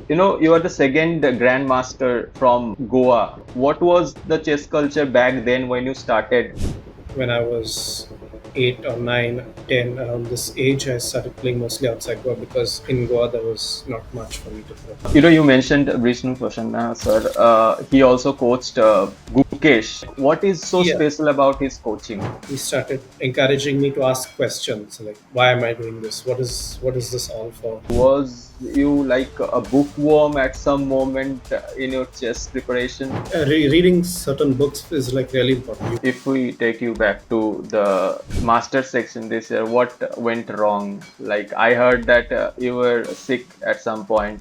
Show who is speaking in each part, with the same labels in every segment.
Speaker 1: You are the second Grandmaster from Goa. What was the chess culture back then when you started?
Speaker 2: When I was 8 or 9, 10, around this age, I started playing mostly outside Goa because in Goa there was not much for me to play.
Speaker 1: You mentioned Vishnu Prasanna, sir. He also coached Gukesh. What is so
Speaker 2: Yeah,
Speaker 1: special about his coaching?
Speaker 2: he started encouraging me to ask questions like, "Why am I doing this? What is this all for?"
Speaker 1: Was you like a bookworm at some moment in your chess preparation?
Speaker 2: Reading certain books is like really important.
Speaker 1: If we take you back to the master section this year, what went wrong? Like I heard that you were sick at some point.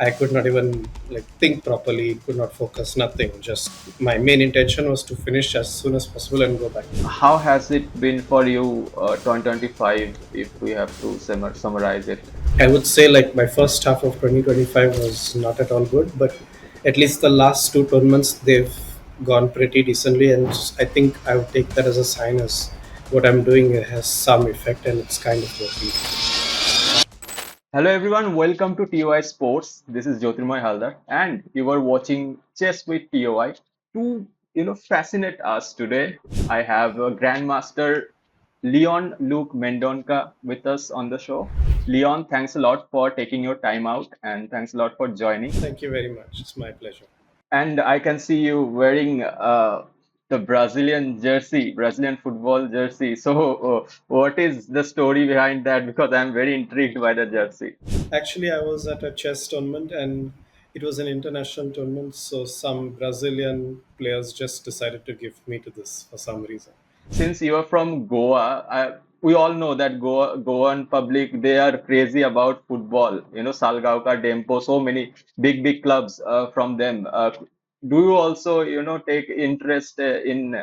Speaker 2: I could not even like think properly, could not focus, nothing. Just my main intention was to finish as soon as possible and go back.
Speaker 1: How has it been for you, 2025, if we have to summarize it?
Speaker 2: I would say like my first half of 2025 was not at all good, but at least the last two tournaments they've gone pretty decently, and I think I would take that as a sign as what I'm doing has some effect and it's kind of working.
Speaker 1: Hello everyone, welcome to TOI Sports. This is Jyotirmoy Halder, and you are watching Chess with TOI. To fascinate us today, I have Grandmaster Leon Luke Mendonca with us on the show. Leon, thanks a lot for taking your time out, and thanks a lot for joining.
Speaker 2: Thank you very much. It's my pleasure.
Speaker 1: And I can see you wearing the Brazilian jersey, Brazilian football jersey. So, what is the story behind that? Because I'm very intrigued by the jersey.
Speaker 2: Actually, I was at a chess tournament and it was an international tournament, so some Brazilian players just decided to give me to this for some reason.
Speaker 1: Since you are from Goa, we all know that Goan public, they are crazy about football. Salgaoka, Dempo, so many big clubs from them. Do you also, take interest in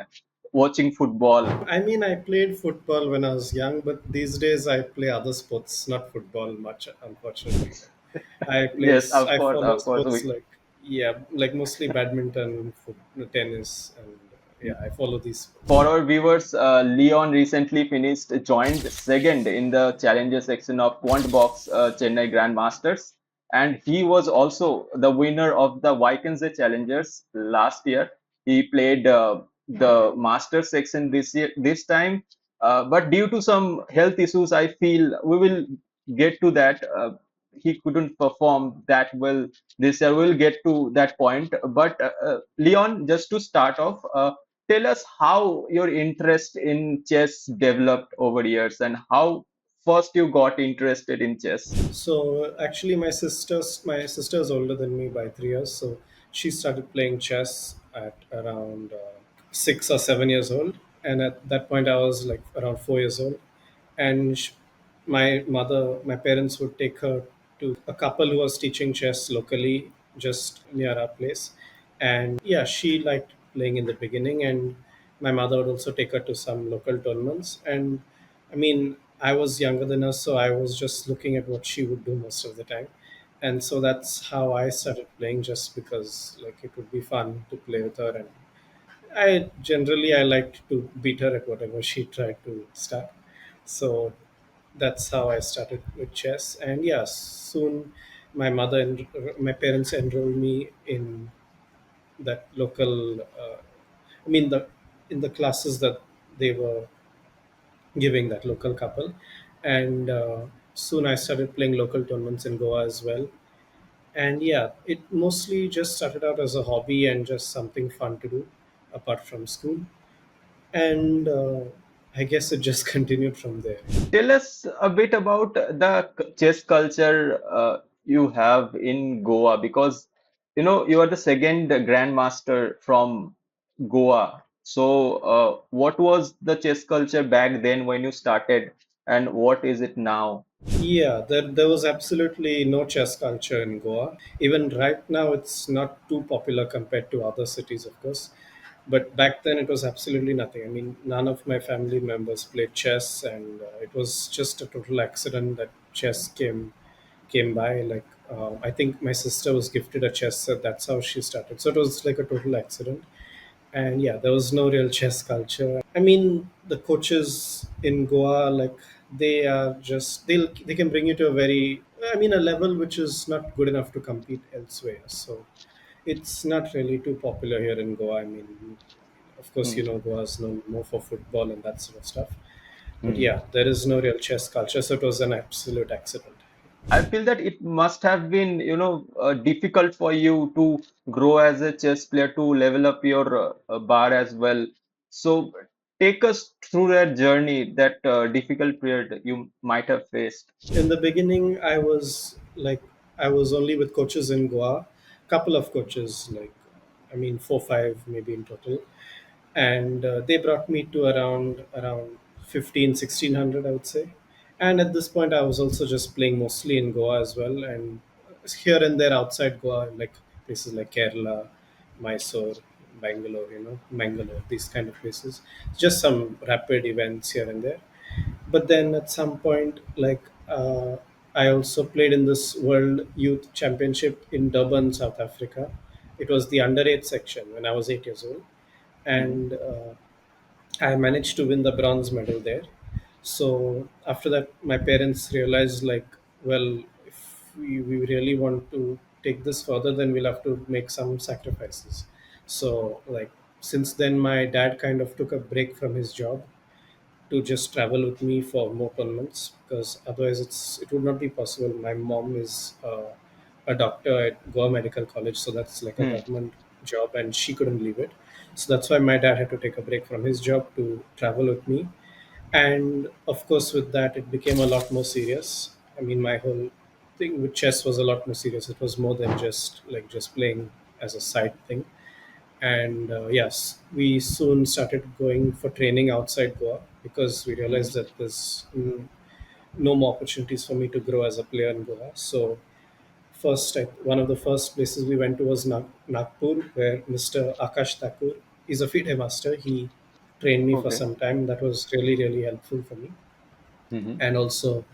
Speaker 1: watching football?
Speaker 2: I mean, I played football when I was young, but these days I play other sports, not football much, unfortunately.
Speaker 1: Yes,
Speaker 2: I follow
Speaker 1: of course.
Speaker 2: sports like, yeah, like mostly badminton, tennis, and yeah, I follow these sports.
Speaker 1: For our viewers, Leon recently joined second in the challenger section of Quant Box Chennai Grand Masters, and he was also the winner of the Vikings Challengers last year. He played the Master section this time, but due to some health issues, I feel we will get to that. He couldn't perform that well this year. We'll get to that point. But Leon, just to start off. Tell us how your interest in chess developed over years and how first you got interested in chess.
Speaker 2: So actually, my sister is older than me by 3 years, so she started playing chess at around 6 or 7 years old, and at that point I was like around 4 years old, and my parents would take her to a couple who was teaching chess locally just near our place, and yeah, she liked playing in the beginning, and my mother would also take her to some local tournaments, and I mean, I was younger than her, so I was just looking at what she would do most of the time. And so that's how I started playing, just because like it would be fun to play with her. And I liked to beat her at whatever she tried to start. So that's how I started with chess. And yeah, soon my parents enrolled me in that local. I mean the in the classes that they were giving, that local couple, and soon I started playing local tournaments in Goa as well. And yeah, it mostly just started out as a hobby and just something fun to do apart from school, and I guess it just continued from there.
Speaker 1: Tell us a bit about the chess culture you have in Goa because you are the second grandmaster from Goa. So, what was the chess culture back then when you started, and what is it now?
Speaker 2: Yeah, there was absolutely no chess culture in Goa. Even right now, it's not too popular compared to other cities, of course. But back then, it was absolutely nothing. I mean, none of my family members played chess, and it was just a total accident that chess came by. Like, I think my sister was gifted a chess set. That's how she started. So it was like a total accident. And yeah, there was no real chess culture. I mean, the coaches in Goa, like they are just they can bring you to a very I mean, a level which is not good enough to compete elsewhere. So it's not really too popular here in Goa. I mean, of course,
Speaker 1: Hmm.
Speaker 2: Goa is known more for football and that sort of stuff. But
Speaker 1: Hmm.
Speaker 2: yeah, there is no real chess culture, so it was an absolute accident.
Speaker 1: I feel that it must have been, difficult for you to grow as a chess player to level up your bar as well. So take us through that journey, that difficult period you might have faced.
Speaker 2: In the beginning, I was only with coaches in Goa, couple of coaches, like I mean, 4, 5 maybe in total, and they brought me to around 15, 1600, I would say. And at this point I was also just playing mostly in Goa as well, and here and there outside Goa, like places like Kerala, Mysore, Bangalore, Mangalore, these kind of places, just some rapid events here and there. But then at some point, like I also played in this World Youth Championship in Durban, South Africa. It was the under 8 section when I was 8 years old,
Speaker 1: Hmm.
Speaker 2: and I managed to win the bronze medal there. So after that, my parents realized, like, well, if we really want to take this further, then we'll have to make some sacrifices. So, like, since then, my dad kind of took a break from his job to just travel with me for more tournaments, because otherwise it would not be possible. My mom is a doctor at Goa Medical College, so that's like a
Speaker 1: Hmm.
Speaker 2: government job, and she couldn't leave it. So that's why my dad had to take a break from his job to travel with me. And of course, with that, it became a lot more serious. I mean, my whole thing with chess was a lot more serious. It was more than just playing as a side thing. And yes, we soon started going for training outside Goa, because we
Speaker 1: Hmm.
Speaker 2: realized that there's no more opportunities for me to grow as a player in Goa. So one of the first places we went to was Nagpur, where Mr. Akash Thakur is a FIDE master. He trained me for
Speaker 1: Okay.
Speaker 2: some time. That was really, really helpful for me.
Speaker 1: Hmm.
Speaker 2: And also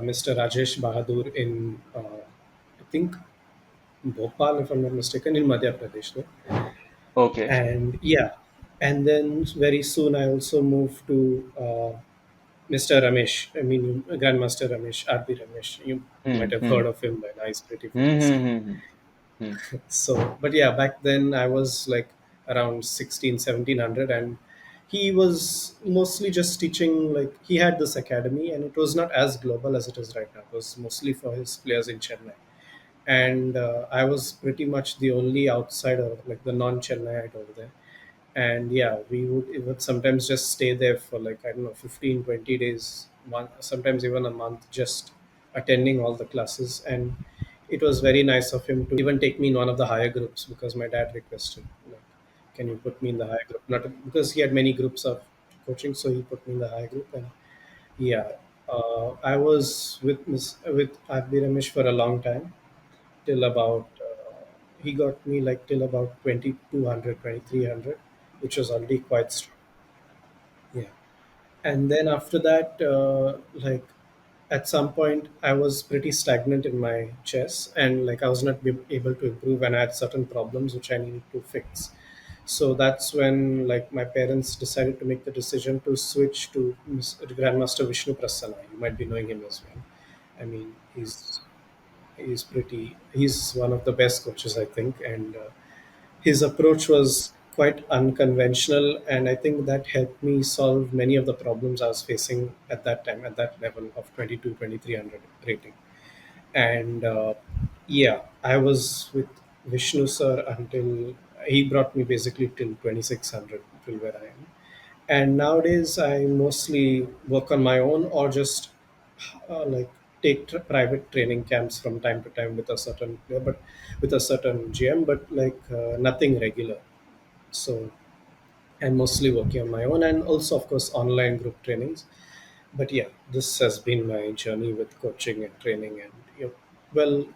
Speaker 2: Mr. Rajesh Bahadur in, I think, Bhopal, if I'm not mistaken, in Madhya Pradesh. No?
Speaker 1: Okay.
Speaker 2: And yeah, and then very soon I also moved to Mr. Ramesh. I mean, Grandmaster Ramesh, RB Ramesh. You
Speaker 1: Hmm.
Speaker 2: might have
Speaker 1: Hmm.
Speaker 2: heard of him by now. He's pretty
Speaker 1: Hmm.
Speaker 2: famous.
Speaker 1: Hmm. Hmm. Hmm.
Speaker 2: So, but yeah, back then I was like around 16, 1700, and he was mostly just teaching. Like, he had this academy, and it was not as global as it is right now. It was mostly for his players in Chennai. And I was pretty much the only outsider, like the non-Chennaiite over there. And yeah, it would sometimes just stay there for, like, I don't know, 15, 20 days, sometimes even a month, just attending all the classes. And it was very nice of him to even take me in one of the higher groups, because my dad requested, like, can you put me in the higher group, not because he had many groups of coaching, so he put me in the higher group. And yeah, I was with RB Ramesh for a long time, till about he got me like till about 2200, 2300, which was already quite strong. Yeah. And then after that, like, at some point I was pretty stagnant in my chess, and like I was not able to improve, and I had certain problems which I needed to fix. So that's when, like, my parents decided to make the decision to switch to Grandmaster Vishnu Prasanna. You might be knowing him as well. I mean, he's one of the best coaches, I think. And his approach was quite unconventional, and I think that helped me solve many of the problems I was facing at that time, at that level of 22, 2300 rating. And yeah, I was with Vishnu sir until he brought me basically till 2600, till where I am. And nowadays I mostly work on my own, or just like take private training camps from time to time with a certain player, but with a certain GM, but like nothing regular. So I'm mostly working on my own, and also of course online group trainings. But yeah, this has been my journey with coaching and training. And well,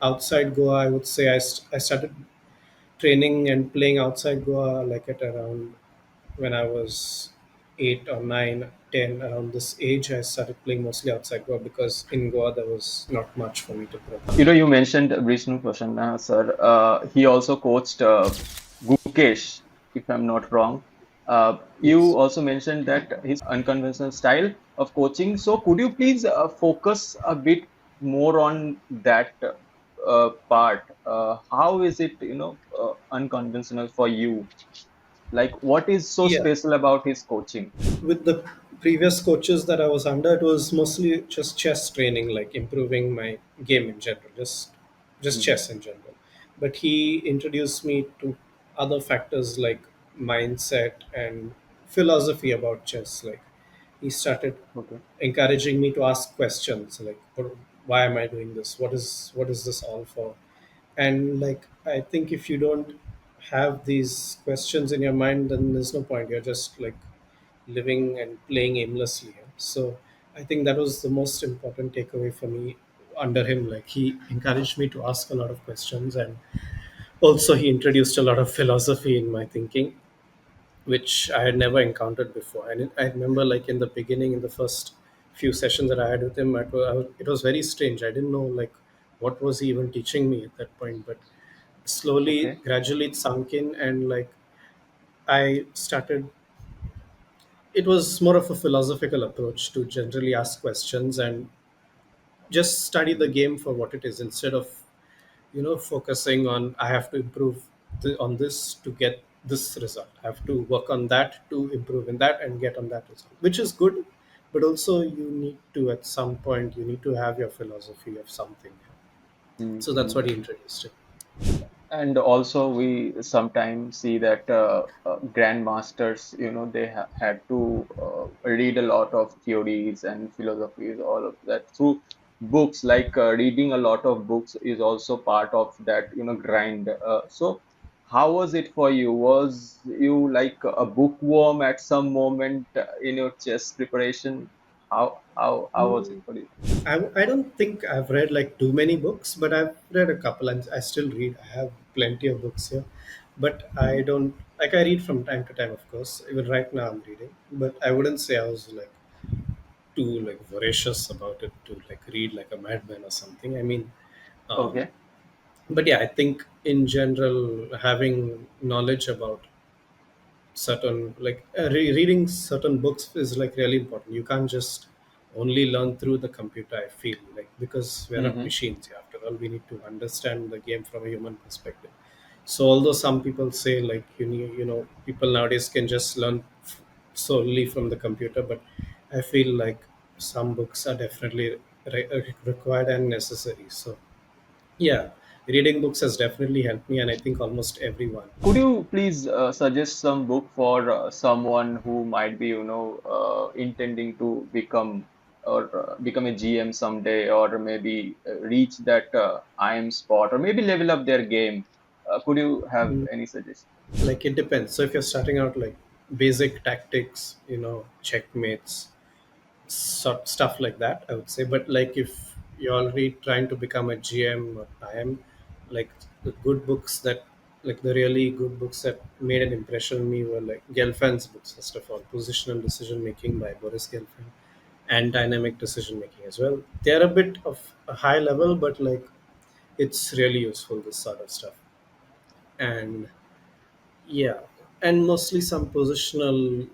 Speaker 2: outside Goa, I would say I started training and playing outside Goa like at around when I was 8 or 9, 10, around this age. I started playing mostly outside Goa, because in Goa there was not much for me to play.
Speaker 1: You mentioned Vishnu Prasanna, sir. He also coached Gukesh, if I'm not wrong. You
Speaker 2: Yes.
Speaker 1: also mentioned that his unconventional style of coaching. So, could you please focus a bit more on that part. How is it, unconventional for you? Like, what is so
Speaker 2: Yeah,
Speaker 1: special about his coaching?
Speaker 2: with the previous coaches that I was under, it was mostly just chess training, like improving my game in general, just
Speaker 1: Hmm.
Speaker 2: chess in general. But he introduced me to other factors like mindset and philosophy about chess. Like he started
Speaker 1: Okay.
Speaker 2: encouraging me to ask questions like, why am I doing this? What is this all for? And like I think if you don't have these questions in your mind, then there's no point. You're just like living and playing aimlessly. So I think that was the most important takeaway for me under him. Like he encouraged me to ask a lot of questions, and also he introduced a lot of philosophy in my thinking, which I had never encountered before. And I remember, like in the beginning, in the first few sessions that I had with him, it was very strange. I didn't know like what was he even teaching me at that point, but slowly,
Speaker 1: Okay.
Speaker 2: gradually, it sunk in, and like I started. It was more of a philosophical approach to generally ask questions and just study the game for what it is instead of focusing on I have to improve on this to get this result. I have to work on that to improve in that and get on that result, which is good. But also you need to at some point you need to have your philosophy of something. So that's
Speaker 1: Mm-hmm.
Speaker 2: what he introduced it.
Speaker 1: And also, we sometimes see that grandmasters, they ha had to read a lot of theories and philosophies, all of that through books. Like reading a lot of books is also part of that, grind. So, how was it for you? Was you like a bookworm at some moment in your chess preparation? How was it
Speaker 2: Mm,
Speaker 1: for you?
Speaker 2: I don't think I've read like too many books, but I've read a couple and I still read. I have plenty of books here, but I
Speaker 1: Mhm.
Speaker 2: don't like I read from time to time, of course. Even right now I'm reading, but I wouldn't say I was like too like voracious about it to like read like a madman or something. I mean, um,
Speaker 1: Okay.
Speaker 2: but yeah, I think in general having knowledge about certain like reading certain books is like really important. You can't just only learn through the computer, I feel like, because we're not
Speaker 1: Mm-hmm.
Speaker 2: machines. After all, we need to understand the game from a human perspective. So although some people say like people nowadays can just learn solely from the computer, but I feel like some books are definitely required and necessary. So yeah, reading books has definitely helped me, and I think almost everyone.
Speaker 1: Could you please suggest some book for someone who might be, intending to become a GM someday, or maybe reach that IM spot, or maybe level up their game? Could you have
Speaker 2: Mm,
Speaker 1: any suggestion?
Speaker 2: like it depends. So if you're starting out like basic tactics, checkmates, stuff like that, I would say. But like if you're already trying to become a GM or IM, like the good books that like the really good books that made an impression on me were like Gelfand's books, first of all, Positional Decision Making by Boris Gelfand, and Dynamic Decision Making as well. They're a bit of a high level, but like it's really useful, this sort of stuff. And yeah, and mostly some positional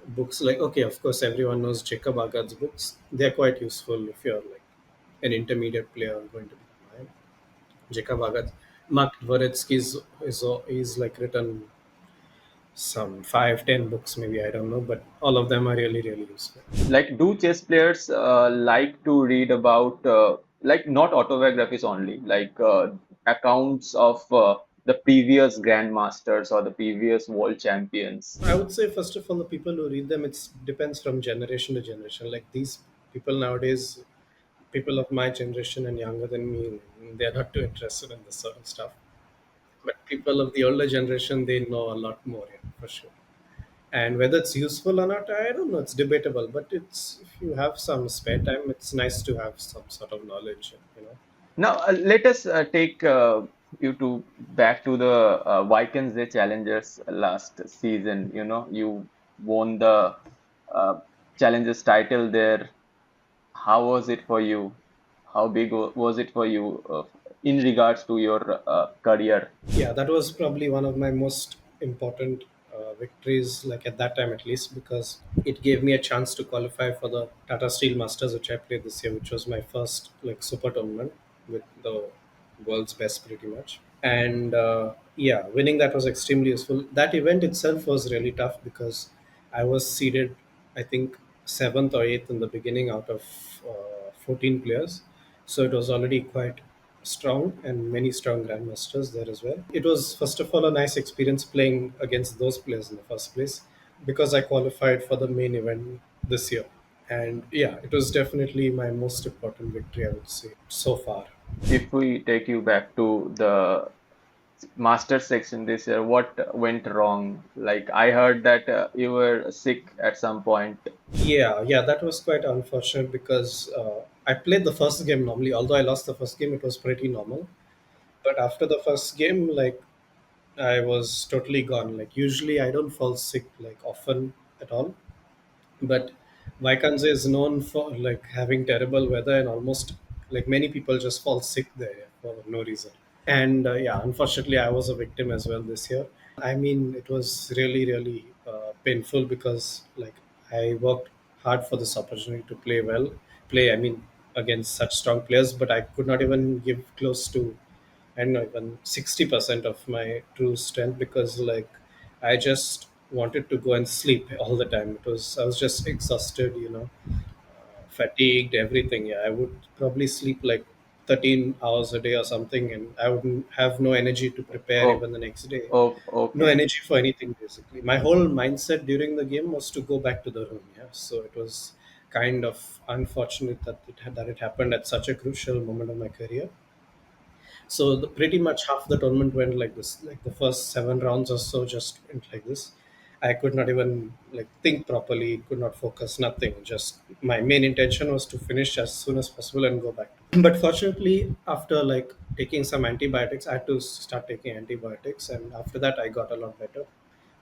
Speaker 2: books. Like, okay, of course, everyone knows Jacob Agad's books. They're quite useful if you're like an intermediate player going to be. Right? Jacob Agad, Mark Dvoretsky's is like written some 5, 10 books, maybe I don't know, but all of them are really really useful.
Speaker 1: Like, do chess players like to read about like not autobiographies only, like accounts of the previous grandmasters or the previous world champions?
Speaker 2: I would say first of all, the people who read them, it depends from generation to generation. Like these people nowadays, people of my generation and younger than me, they're not too interested in this sort of stuff. But people of the older generation, they know a lot more, yeah, for sure. And whether it's useful or not, I don't know. It's debatable. But it's if you have some spare time, it's nice to have some sort of knowledge.
Speaker 1: Now, let us take you to back to the Vikings Challengers last season. You won the uh, Challengers title there. How was it for you? How big was it for you in regards to your career?
Speaker 2: Yeah, that was probably one of my most important. victories, like at that time at least, because it gave me a chance to qualify for the Tata Steel Masters, which I played this year, which was my first like super tournament with the world's best pretty much. And yeah, winning that was extremely useful. That event itself was really tough because I was seeded, I think, seventh or eighth in the beginning out of 14 players. So it was already quite strong and many strong grandmasters there as well. It was first of all a nice experience playing against those players in the first place because I qualified for the main event this year. And yeah, it was definitely my most important victory, I would say, so far.
Speaker 1: If we take you back to the master section this year, what went wrong? Like I heard that you were sick at some point.
Speaker 2: Yeah, that was quite unfortunate because I played the first game normally. Although I lost the first game, it was pretty normal. But after the first game, like I was totally gone. Like usually, I don't fall sick like often at all. But Vaikanse is known for like having terrible weather and almost like many people just fall sick there for no reason. And yeah, unfortunately, I was a victim as well this year. I mean, it was really painful because like I worked hard for this opportunity to play well, play, I mean, against such strong players, but I could not even give close to, I don't know, even 60% of my true strength because like I just wanted to go and sleep all the time. I was just exhausted, fatigued, everything. Yeah, I would probably sleep like 13 hours a day or something, and I would have no energy to prepare
Speaker 1: Oh,
Speaker 2: even the next day.
Speaker 1: oh,
Speaker 2: No
Speaker 1: okay.
Speaker 2: energy for anything, basically. My whole mindset during the game was to go back to the room. Yeah, so it was kind of unfortunate that it happened at such a crucial moment of my career. So pretty much half the tournament went like this. Like the first 7 rounds or so just went like this. I could not even like think properly, could not focus, nothing. Just my main intention was to finish as soon as possible and go back. But fortunately, after like taking some antibiotics, I had to start taking antibiotics, and after that, I got a lot better,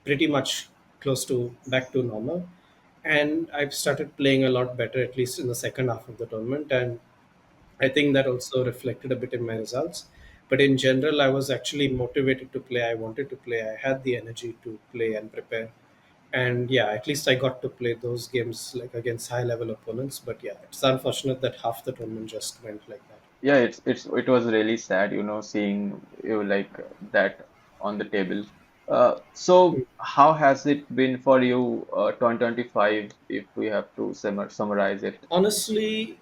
Speaker 2: pretty much close to back to normal. And I've started playing a lot better, at least in the second half of the tournament. And I think that also reflected a bit in my results. But in general, I was actually motivated to play. I wanted to play. I had the energy to play and prepare. And yeah, at least I got to play those games like against high level opponents. But yeah, it's unfortunate that half the tournament just went like that.
Speaker 1: Yeah, it was really sad, seeing you like that on the table. So how has it been for you, 2025, if we have to summarize it?
Speaker 2: Honestly,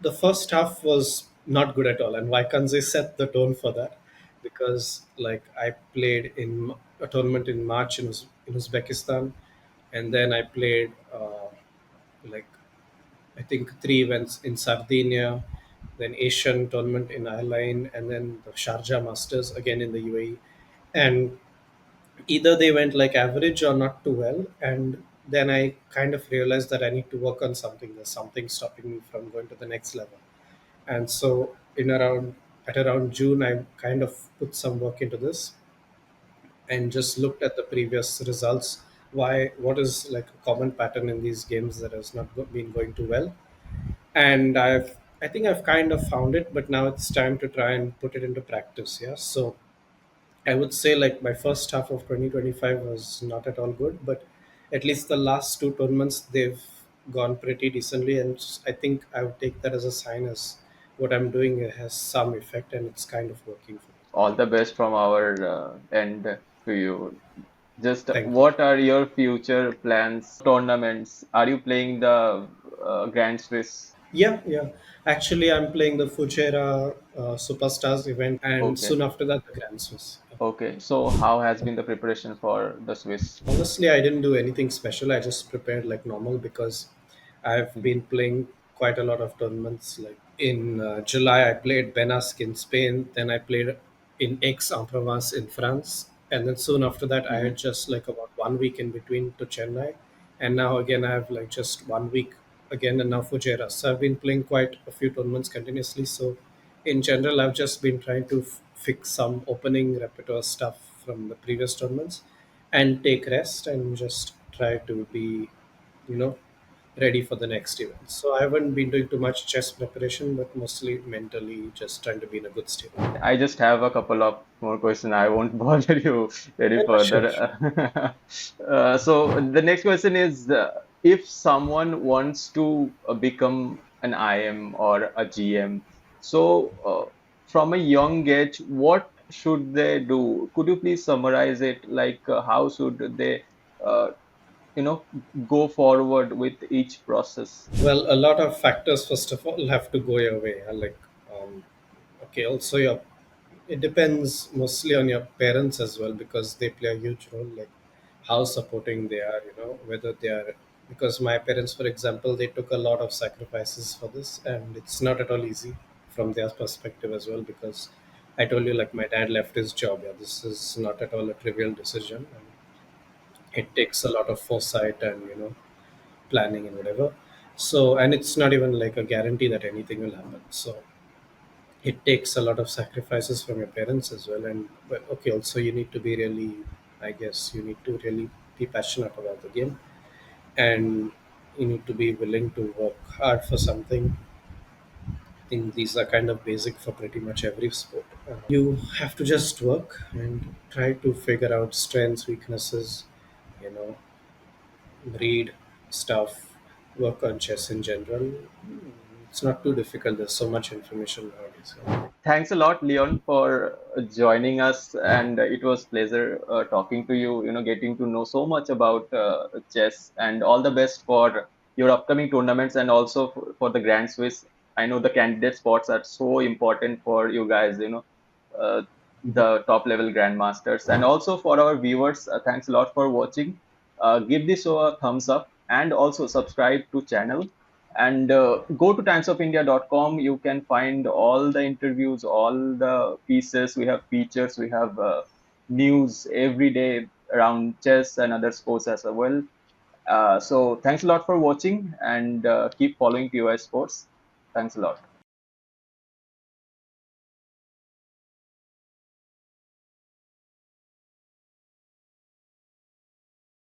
Speaker 2: the first half was not good at all, and Vaikanze set the tone for that because, like, I played in a tournament in March in Uzbekistan, and then I played like I think 3 events in Sardinia, then Asian tournament in Ireland, and then the Sharjah Masters again in the UAE, and either they went like average or not too well, and then I kind of realized that I need to work on something. There's something stopping me from going to the next level. And so in around at around June, I kind of put some work into this and just looked at the previous results. Why, what is like a common pattern in these games that has not been going too well? And I think I've kind of found it, but now it's time to try and put it into practice. Yeah, so I would say like my first half of 2025 was not at all good, but at least the last two tournaments they've gone pretty decently, and I think I would take that as a sign as what I'm doing has some effect and it's kind of working for me.
Speaker 1: All the best from our end to you. Just
Speaker 2: Thank you.
Speaker 1: what are your future plans? Tournaments? Are you playing the Grand Swiss?
Speaker 2: Yeah. Actually, I'm playing the Fujairah Superstars event, and
Speaker 1: Okay.
Speaker 2: soon after that, the Grand Swiss.
Speaker 1: Okay. So how has been the preparation for the Swiss?
Speaker 2: Honestly, I didn't do anything special. I just prepared like normal because I've been playing quite a lot of tournaments. Like in July, I played Benasque in Spain. Then I played in Aix-en-Provence in France. And then soon after that, I had
Speaker 1: Hmm.
Speaker 2: just like about 1 week in between to Chennai. And now again, I have like just 1 week again and now Fujairah. So I've been playing quite a few tournaments continuously. So in general, I've just been trying to fix some opening repertoire stuff from the previous tournaments and take rest and just try to be, you know, ready for the next event. So I haven't been doing too much chess preparation, but mostly mentally just trying to be in a good state.
Speaker 1: I just have a couple of more questions. I won't bother you
Speaker 2: Yeah,
Speaker 1: very
Speaker 2: yeah, sure,
Speaker 1: further.
Speaker 2: sure.
Speaker 1: So the next question is, if someone wants to become an IM or a GM, so from a young age, what should they do? Could you please summarize it? Like, how should they, uh, you know, go forward with each process?
Speaker 2: Well, a lot of factors first of all have to go your way. Like, um, okay, also your it depends mostly on your parents as well because they play a huge role. Like how supporting they are, whether they are. Because my parents, for example, they took a lot of sacrifices for this, and it's not at all easy from their perspective as well. Because I told you, like my dad left his job. Yeah, this is not at all a trivial decision, and it takes a lot of foresight and planning and whatever. So, and it's not even like a guarantee that anything will happen. So, it takes a lot of sacrifices from your parents as well. And well, okay, also you need to be really, I guess, you need to really be passionate about the game, and you need to be willing to work hard for something. I think these are kind of basic for pretty much every sport. You have to just work and try to figure out strengths, weaknesses, you know, read stuff, work on chess in general. It's not too difficult. There's so much information nowadays.
Speaker 1: Thanks a lot, Leon, for joining us, and it was pleasure talking to you. Getting to know so much about chess, and all the best for your upcoming tournaments, and also for the Grand Swiss. I know the candidate spots are so important for you guys. Uh, the top level grandmasters, and also for our viewers. Thanks a lot for watching. Give this show a thumbs up, and also subscribe to channel, and go to timesofindia.com. You can find all the interviews, all the pieces. We have features, we have news every day around chess and other sports as well. So thanks a lot for watching, and keep following TOI Sports. Thanks a lot.